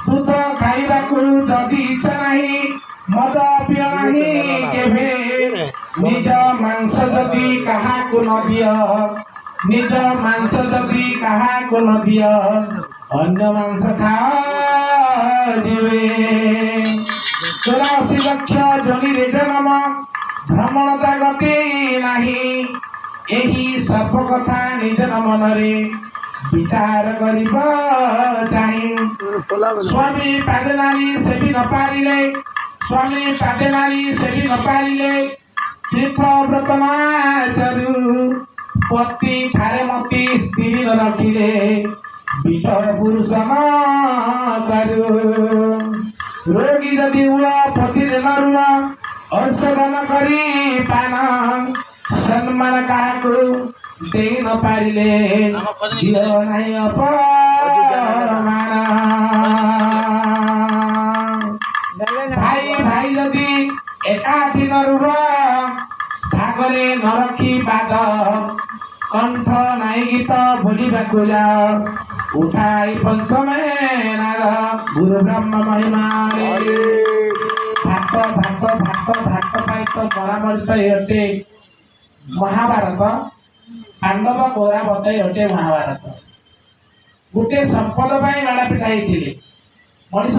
दूध खाइबाकू जदि इच्छा नाही मद पिय नाही केभे निज मांस जदि काहाकू न दिय निज मांस जदि काहाकू न दिय अन्य मांस खा दिवे 84 लक्ष जोनि जन्म भ्रमणता गति नाही एही सर्व कथा निज मनरे विचार करिब चाहि स्वामी पादेनारी सेवी न पारिले स्वामी पादेनारी सेवी न पारिले तीर्थ व्रतमाचरु पति ठारे मती स्त्री न रखिले विट पुरुष न करु रोगी जदि हुआ पति न रुआ औषध न करी पान सम्मान काहाकू दे न पारिले दियो नाही अपमान भाई भाई जदि एकाठी न रुह भागरे न रखी पाद कंठ नाई गीत बोलिबाकू जाओ उठाई पंचमे नाद गुरु ब्रह्म महिमा भात भात भात भात पाई तो परामर्श अटे महाभारत पांडव गोरा बताई अटे महाभारत गोटे संपद माड़ा पिटा मनीष